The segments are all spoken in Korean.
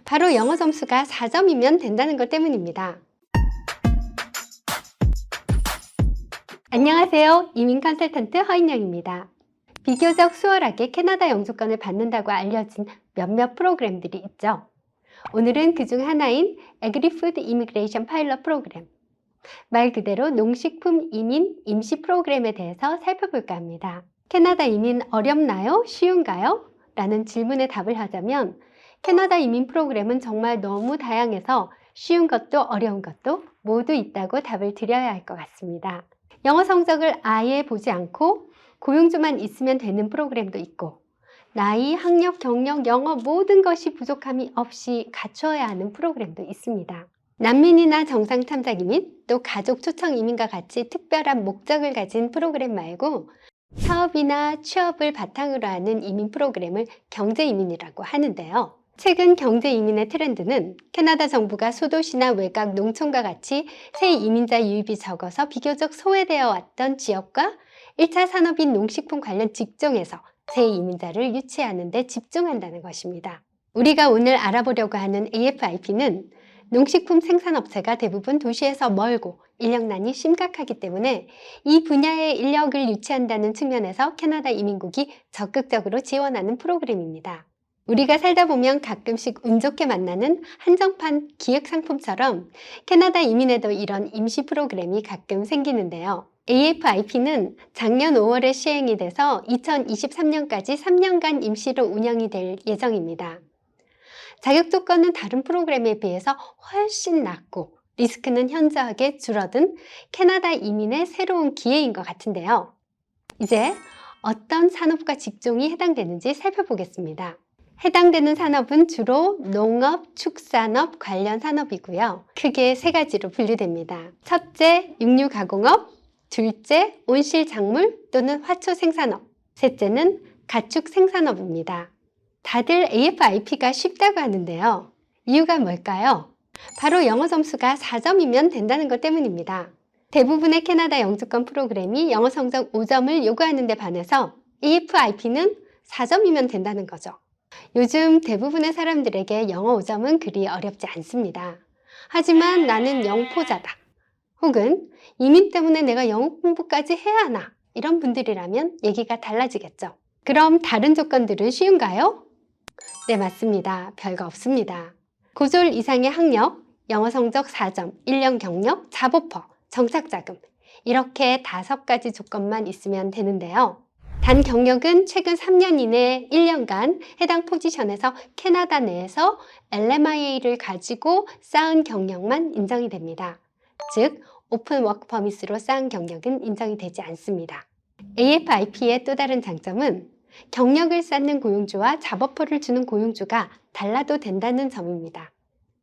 바로 영어 점수가 4점이면 된다는 것 때문입니다. 안녕하세요. 이민 컨설턴트 허인영입니다. 비교적 수월하게 캐나다 영주권을 받는다고 알려진 몇몇 프로그램들이 있죠. 오늘은 그중 하나인 Agri-Food Immigration Pilot 프로그램, 말 그대로 농식품 이민 임시 프로그램에 대해서 살펴볼까 합니다. 캐나다 이민 어렵나요? 쉬운가요? 라는 질문에 답을 하자면 캐나다 이민 프로그램은 정말 너무 다양해서 쉬운 것도 어려운 것도 모두 있다고 답을 드려야 할 것 같습니다. 영어 성적을 아예 보지 않고 고용주만 있으면 되는 프로그램도 있고 나이, 학력, 경력, 영어 모든 것이 부족함이 없이 갖춰야 하는 프로그램도 있습니다. 난민이나 정상 탐색 이민, 또 가족 초청 이민과 같이 특별한 목적을 가진 프로그램 말고 사업이나 취업을 바탕으로 하는 이민 프로그램을 경제 이민이라고 하는데요. 최근 경제 이민의 트렌드는 캐나다 정부가 소도시나 외곽, 농촌과 같이 새 이민자 유입이 적어서 비교적 소외되어 왔던 지역과 1차 산업인 농식품 관련 직종에서 새 이민자를 유치하는 데 집중한다는 것입니다. 우리가 오늘 알아보려고 하는 AFIP는 농식품 생산업체가 대부분 도시에서 멀고 인력난이 심각하기 때문에 이 분야의 인력을 유치한다는 측면에서 캐나다 이민국이 적극적으로 지원하는 프로그램입니다. 우리가 살다 보면 가끔씩 운 좋게 만나는 한정판 기획상품처럼 캐나다 이민에도 이런 임시 프로그램이 가끔 생기는데요. AFIP는 작년 5월에 시행이 돼서 2023년까지 3년간 임시로 운영이 될 예정입니다. 자격 조건은 다른 프로그램에 비해서 훨씬 낮고 리스크는 현저하게 줄어든 캐나다 이민의 새로운 기회인 것 같은데요. 이제 어떤 산업과 직종이 해당되는지 살펴보겠습니다. 해당되는 산업은 주로 농업, 축산업 관련 산업이고요. 크게 세 가지로 분류됩니다. 첫째, 육류가공업, 둘째, 온실작물 또는 화초 생산업, 셋째는 가축 생산업입니다. 다들 AFIP가 쉽다고 하는데요. 이유가 뭘까요? 바로 영어 점수가 4점이면 된다는 것 때문입니다. 대부분의 캐나다 영주권 프로그램이 영어 성적 5점을 요구하는 데 반해서 AFIP는 4점이면 된다는 거죠. 요즘 대부분의 사람들에게 영어 5점은 그리 어렵지 않습니다. 하지만 나는 영포자다. 혹은 이민 때문에 내가 영어 공부까지 해야 하나? 이런 분들이라면 얘기가 달라지겠죠. 그럼 다른 조건들은 쉬운가요? 네, 맞습니다. 별거 없습니다. 고졸 이상의 학력, 영어 성적 4점, 1년 경력, 잡오퍼, 정착자금 이렇게 5가지 조건만 있으면 되는데요. 단 경력은 최근 3년 이내 1년간 해당 포지션에서 캐나다 내에서 LMIA를 가지고 쌓은 경력만 인정이 됩니다. 즉, 오픈 워크 퍼밋으로 쌓은 경력은 인정이 되지 않습니다. AFIP의 또 다른 장점은 경력을 쌓는 고용주와 잡오퍼를 주는 고용주가 달라도 된다는 점입니다.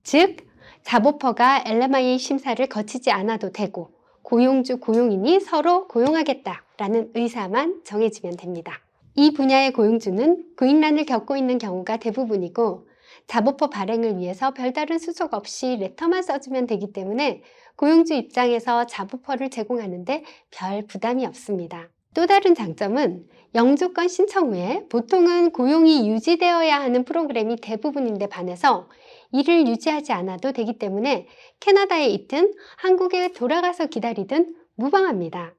즉, 잡오퍼가 LMIA 심사를 거치지 않아도 되고 고용주, 고용인이 서로 고용하겠다라는 의사만 정해지면 됩니다. 이 분야의 고용주는 구인난을 겪고 있는 경우가 대부분이고 잡오퍼 발행을 위해서 별다른 수속 없이 레터만 써주면 되기 때문에 고용주 입장에서 잡오퍼를 제공하는데 별 부담이 없습니다. 또 다른 장점은 영주권 신청 후에 보통은 고용이 유지되어야 하는 프로그램이 대부분인데 반해서 이를 유지하지 않아도 되기 때문에 캐나다에 있든 한국에 돌아가서 기다리든 무방합니다.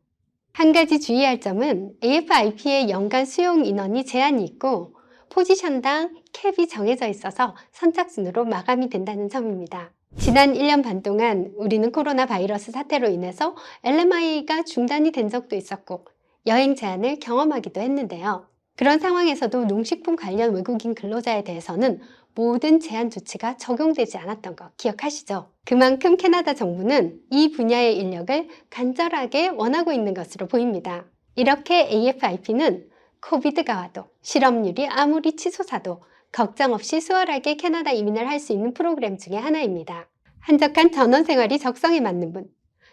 한 가지 주의할 점은 AFIP의 연간 수용 인원이 제한이 있고 포지션당 캡이 정해져 있어서 선착순으로 마감이 된다는 점입니다. 지난 1년 반 동안 우리는 코로나 바이러스 사태로 인해서 LMIA가 중단이 된 적도 있었고 여행 제한을 경험하기도 했는데요. 그런 상황에서도 농식품 관련 외국인 근로자에 대해서는 모든 제한 조치가 적용되지 않았던 거 기억하시죠? 그만큼 캐나다 정부는 이 분야의 인력을 간절하게 원하고 있는 것으로 보입니다. 이렇게 AFIP는 코비드가 와도 실업률이 아무리 치솟아도 걱정 없이 수월하게 캐나다 이민을 할 수 있는 프로그램 중에 하나입니다. 한적한 전원 생활이 적성에 맞는 분,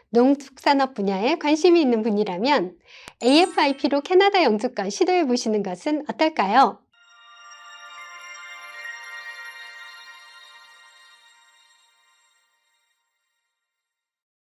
농축산업 분야에 관심이 있는 분이라면 AFIP로 캐나다 영주권 시도해 보시는 것은 어떨까요?